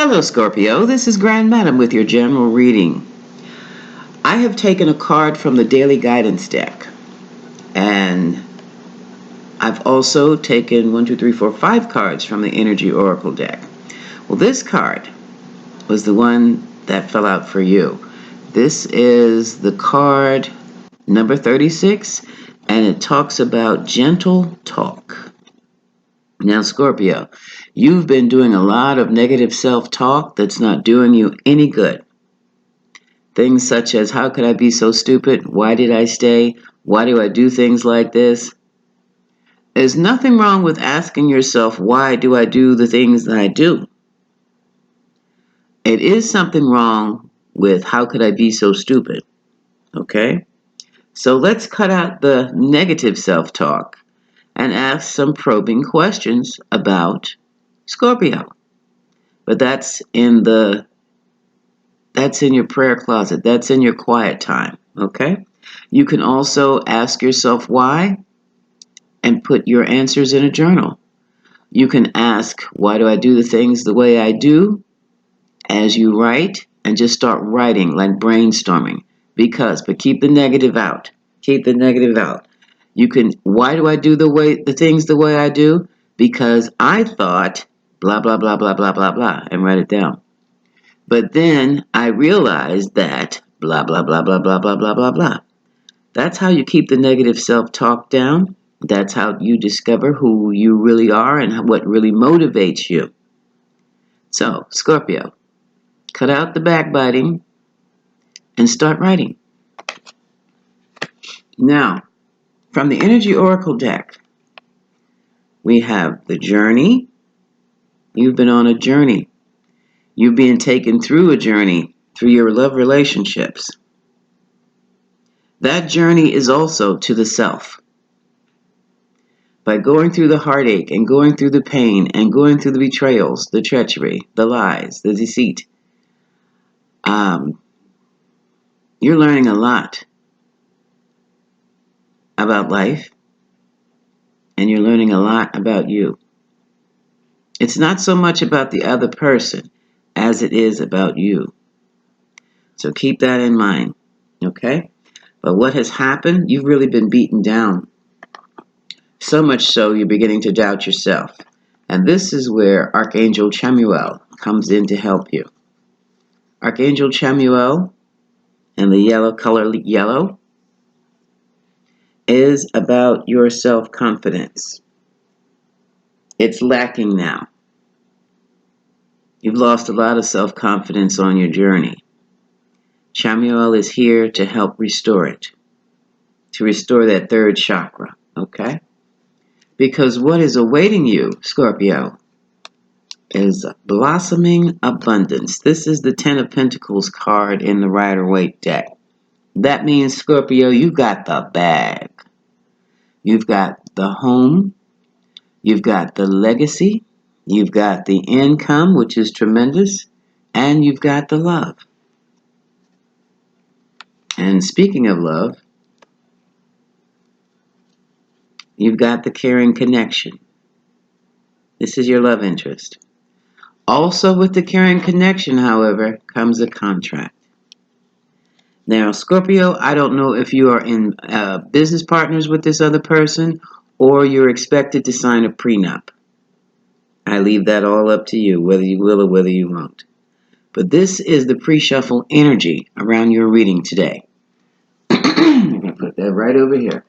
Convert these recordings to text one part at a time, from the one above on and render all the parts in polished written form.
Hello, Scorpio. This is Grand Madam with your general reading. I have taken a card from the Daily Guidance deck, and I've also taken 5 cards from the Energy Oracle deck. Well, this card was the one that fell out for you. This is the card number 36, and it talks about gentle talk. Now, Scorpio, you've been doing a lot of negative self-talk that's not doing you any good. Things such as, how could I be so stupid? Why did I stay? Why do I do things like this? There's nothing wrong with asking yourself, why do I do the things that I do? It is something wrong with, how could I be so stupid? Okay? So let's cut out the negative self-talk and ask some probing questions about Scorpio. But that's in your prayer closet. That's in your quiet time, okay? You can also ask yourself why and put your answers in a journal. You can ask, why do I do the things the way I do? As you write, and just start writing like brainstorming. But keep the negative out. Keep the negative out. Why do I do the things the way I do? Because I thought blah, blah, blah, blah, blah, blah, blah, and write it down. But then I realized that blah, blah, blah, blah, blah, blah, blah, blah, blah. That's how you keep the negative self-talk down. That's how you discover who you really are and what really motivates you. So, Scorpio, cut out the backbiting and start writing. Now, from the Energy Oracle deck, we have the journey. You've been on a journey. You've been taken through a journey through your love relationships. That journey is also to the self. By going through the heartache and going through the pain and going through the betrayals, the treachery, the lies, the deceit, you're learning a lot about life, and you're learning a lot about you. It's not so much about the other person as it is about you. So keep that in mind, okay? But what has happened, you've really been beaten down. So much so, you're beginning to doubt yourself. And this is where Archangel Chamuel comes in to help you. Archangel Chamuel, and the yellow color yellow, is about your self-confidence. It's lacking now. You've lost a lot of self-confidence on your journey. Chamuel is here to help restore it, to restore that third chakra, okay? Because what is awaiting you, Scorpio, is blossoming abundance. This is the 10 of Pentacles card in the Rider-Waite deck. That means, Scorpio, you got the bag. You've got the home. You've got the legacy. You've got the income, which is tremendous. And you've got the love. And speaking of love, you've got the caring connection. This is your love interest. Also with the caring connection, however, comes a contract. Now, Scorpio, I don't know if you are in business partners with this other person or you're expected to sign a prenup. I leave that all up to you, whether you will or whether you won't. But this is the pre-shuffle energy around your reading today. I'm going to put that right over here.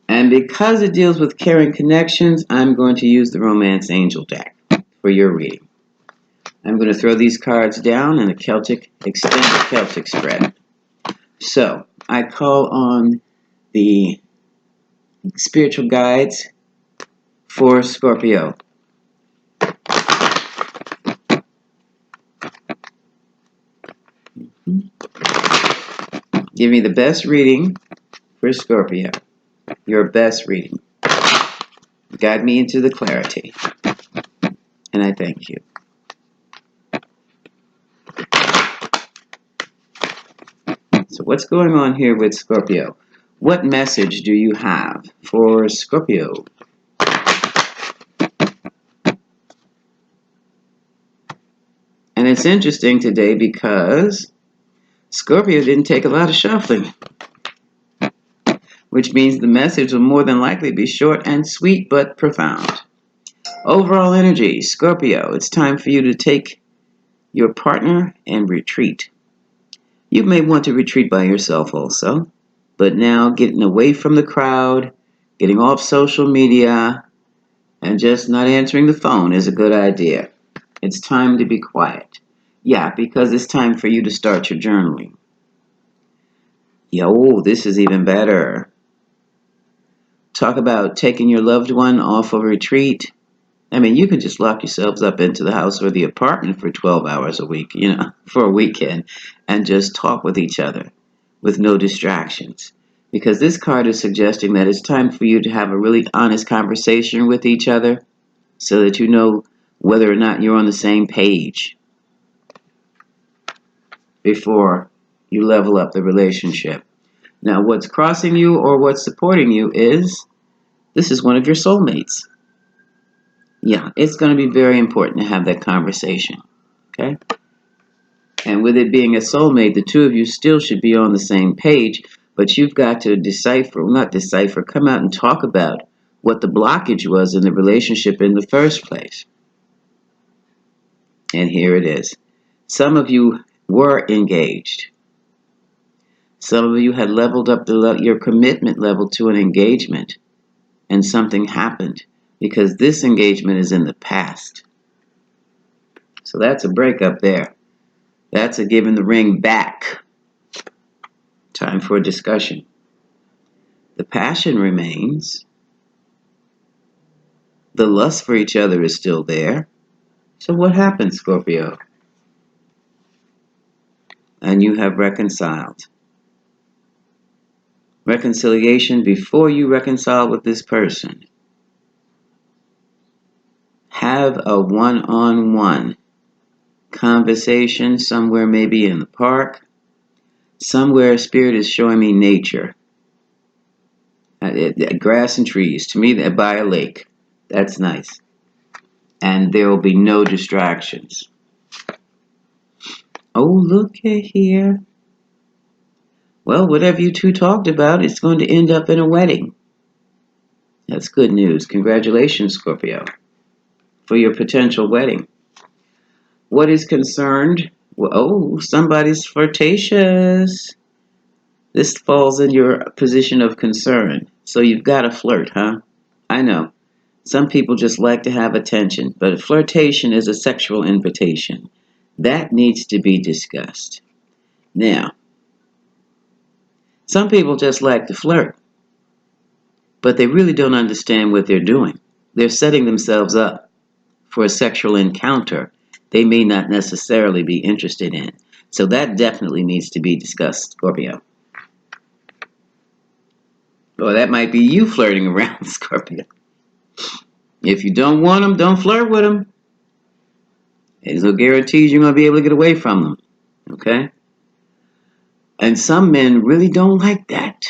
And because it deals with caring connections, I'm going to use the Romance Angel deck for your reading. I'm going to throw these cards down in a extended Celtic spread. So, I call on the spiritual guides for Scorpio. Give me the best reading for Scorpio. Your best reading. Guide me into the clarity. And I thank you. So what's going on here with Scorpio? What message do you have for Scorpio? And it's interesting today because Scorpio didn't take a lot of shuffling, which means the message will more than likely be short and sweet but profound. Overall energy, Scorpio, it's time for you to take your partner and retreat. You may want to retreat by yourself also, but now getting away from the crowd, getting off social media, and just not answering the phone is a good idea. It's time to be quiet. Yeah, because it's time for you to start your journaling. Yo, this is even better. Talk about taking your loved one off a retreat. I mean, you can just lock yourselves up into the house or the apartment for 12 hours a week, for a weekend, and just talk with each other with no distractions. Because this card is suggesting that it's time for you to have a really honest conversation with each other so that you know whether or not you're on the same page before you level up the relationship. Now, what's crossing you or what's supporting you is this is one of your soulmates. Yeah, it's going to be very important to have that conversation, okay? And with it being a soulmate, the two of you still should be on the same page, but you've got to come out and talk about what the blockage was in the relationship in the first place. And here it is. Some of you were engaged. Some of you had leveled up your commitment level to an engagement, and something happened because this engagement is in the past. So that's a breakup there. That's a giving the ring back. Time for a discussion. The passion remains. The lust for each other is still there. So what happened, Scorpio? And you have reconciled. Reconciliation before you reconcile with this person. Have a one-on-one conversation somewhere, maybe in the park. Somewhere Spirit is showing me nature. Grass and trees. To me, by a lake. That's nice. And there will be no distractions. Oh, look at here. Well, whatever you two talked about, it's going to end up in a wedding. That's good news. Congratulations, Scorpio, for your potential wedding. What is concerned? Oh, somebody's flirtatious. This falls in your position of concern. So you've got to flirt, huh? I know. Some people just like to have attention, but flirtation is a sexual invitation. That needs to be discussed. Now, some people just like to flirt, but they really don't understand what they're doing. They're setting themselves up for a sexual encounter they may not necessarily be interested in. So that definitely needs to be discussed, Scorpio. Or that might be you flirting around, Scorpio. If you don't want them, don't flirt with them. There's no guarantees you're going to be able to get away from them. Okay? And some men really don't like that.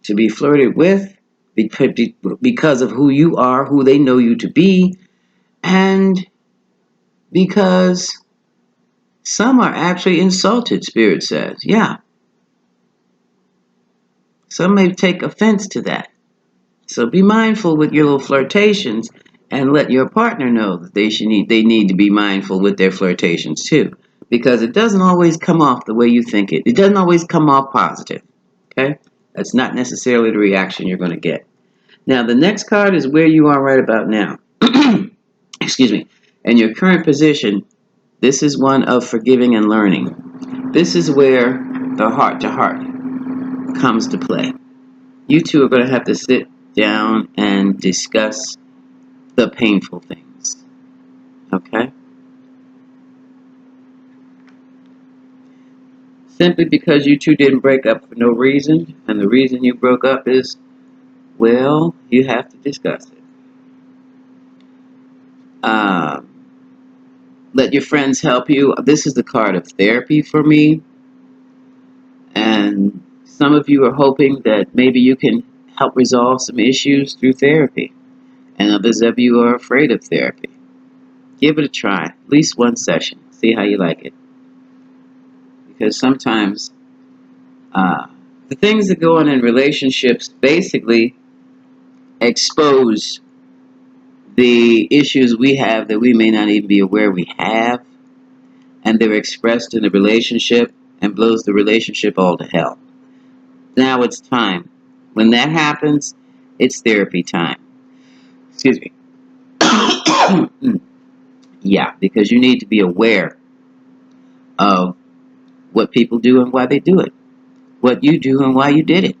To be flirted with because of who you are, who they know you to be, and because some are actually insulted, Spirit says. Yeah. Some may take offense to that. So be mindful with your little flirtations and let your partner know that they need to be mindful with their flirtations too. Because it doesn't always come off the way you think it. It doesn't always come off positive. Okay? That's not necessarily the reaction you're going to get. Now, the next card is where you are right about now. Excuse me. And your current position, this is one of forgiving and learning. This is where the heart-to-heart comes to play. You two are going to have to sit down and discuss the painful things. Okay? Simply because you two didn't break up for no reason, and the reason you broke up is, well, you have to discuss it. Let your friends help you. This is the card of therapy for me. And some of you are hoping that maybe you can help resolve some issues through therapy. And others of you are afraid of therapy. Give it a try, at least one session. See how you like it. Because sometimes the things that go on in relationships basically expose the issues we have that we may not even be aware we have, and they're expressed in the relationship and blows the relationship all to hell. Now it's time. When that happens, it's therapy time. Excuse me. Yeah, because you need to be aware of what people do and why they do it. What you do and why you did it.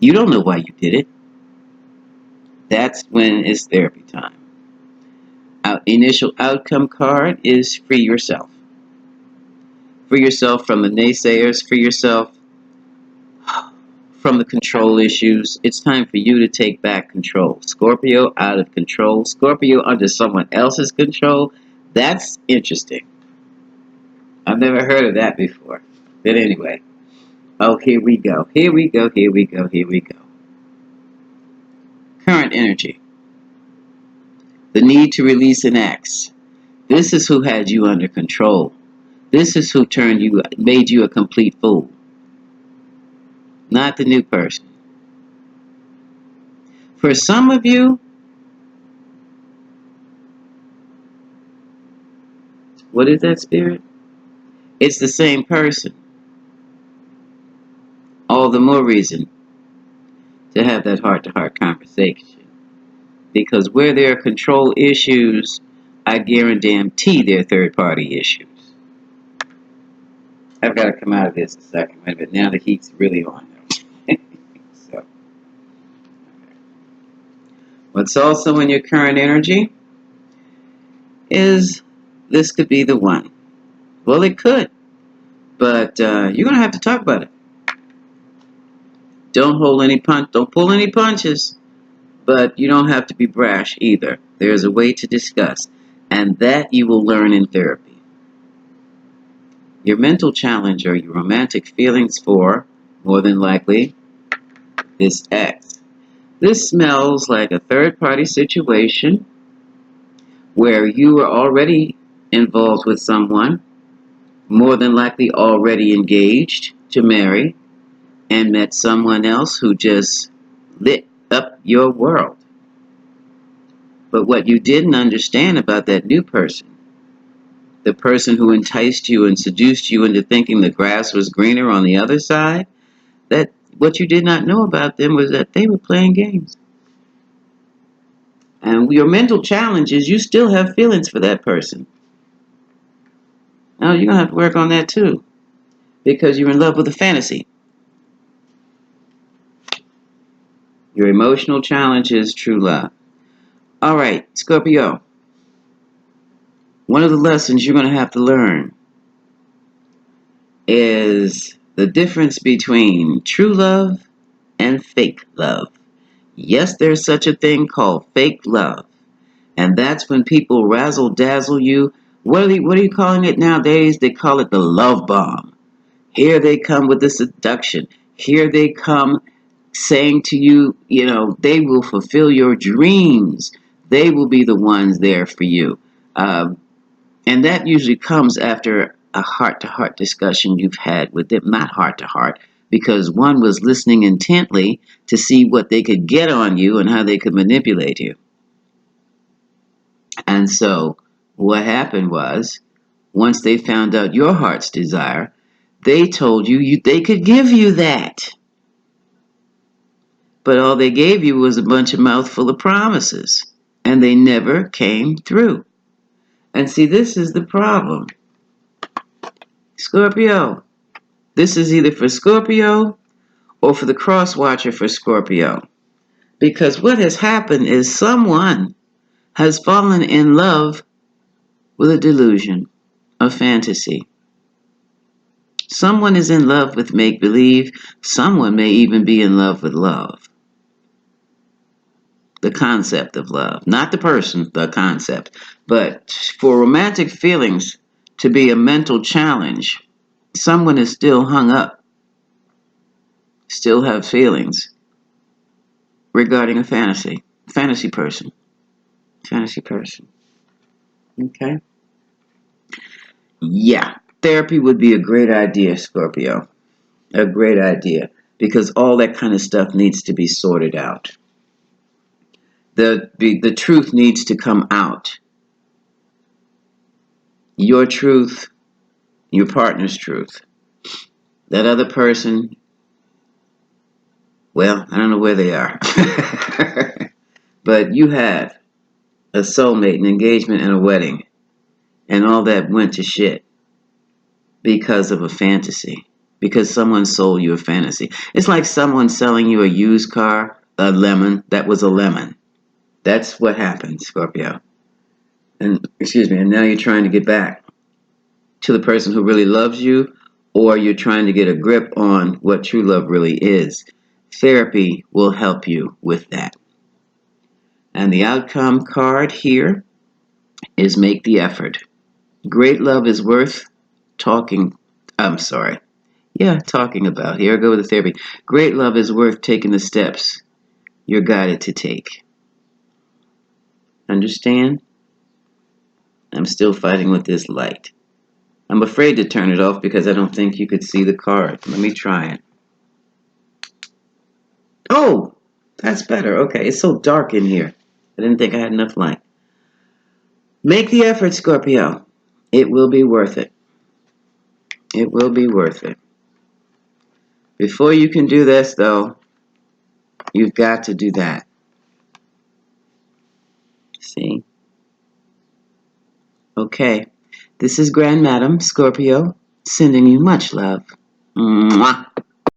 You don't know why you did it. That's when it's therapy time. Our initial outcome card is free yourself. Free yourself from the naysayers. Free yourself from the control issues. It's time for you to take back control. Scorpio out of control. Scorpio under someone else's control. That's interesting. I've never heard of that before. But anyway. Oh, here we go. Here we go. Here we go. Here we go. Current energy. The need to release an ex. This is who had you under control. This is who made you a complete fool. Not the new person. For some of you, what is that, spirit? It's the same person. All the more reason to have that heart-to-heart conversation. Because where there are control issues, I guarantee there are third-party issues. I've got to come out of this a second. Wait a minute. Now the heat's really on. So, what's also in your current energy is this could be the one. Well, it could, but you're going to have to talk about it. Don't pull any punches, but you don't have to be brash either. There's a way to discuss, and that you will learn in therapy. Your mental challenge or your romantic feelings for, more than likely, this ex. This smells like a third-party situation where you are already involved with someone, more than likely already engaged to marry, and met someone else who just lit up your world. But what you didn't understand about that new person, the person who enticed you and seduced you into thinking the grass was greener on the other side, that what you did not know about them was that they were playing games. And your mental challenge is you still have feelings for that person. Now you're going to have to work on that too, because you're in love with a fantasy. Your emotional challenge is true love. All right, Scorpio. One of the lessons you're going to have to learn is the difference between true love and fake love. Yes, there's such a thing called fake love. And that's when people razzle dazzle you. What are you calling it nowadays? They call it the love bomb. Here they come with the seduction. Here they come saying to you, they will fulfill your dreams. They will be the ones there for you. And that usually comes after a heart-to-heart discussion you've had with them. Not heart-to-heart, because one was listening intently to see what they could get on you and how they could manipulate you. And so what happened was, once they found out your heart's desire, they told you they could give you that. But all they gave you was a bunch of mouthful of promises, and they never came through. And see, this is the problem. Scorpio, this is either for Scorpio or for the cross watcher for Scorpio. Because what has happened is someone has fallen in love with a delusion, a fantasy. Someone is in love with make-believe. Someone may even be in love with love. The concept of love. Not the person, the concept. But for romantic feelings to be a mental challenge, someone is still hung up, still have feelings regarding a fantasy person. Fantasy person. Okay? Yeah, therapy would be a great idea, Scorpio. A great idea. Because all that kind of stuff needs to be sorted out. The truth needs to come out. Your truth, your partner's truth. That other person, well, I don't know where they are. But you have a soulmate, an engagement, and a wedding. And all that went to shit because of a fantasy. Because someone sold you a fantasy. It's like someone selling you a used car, a lemon, that was a lemon. That's what happened, Scorpio. And excuse me, and now you're trying to get back to the person who really loves you, or you're trying to get a grip on what true love really is. Therapy will help you with that. And the outcome card here is make the effort. Great love is worth talking. I'm sorry. Yeah, talking about. Here I go with the therapy. Great love is worth taking the steps you're guided to take. Understand? I'm still fighting with this light. I'm afraid to turn it off because I don't think you could see the card. Let me try it. Oh, that's better. Okay, it's so dark in here. I didn't think I had enough light. Make the effort, Scorpio. It will be worth it. It will be worth it. Before you can do this, though, you've got to do that. See? Okay. This is Grand Madam Scorpio, sending you much love. Mwah.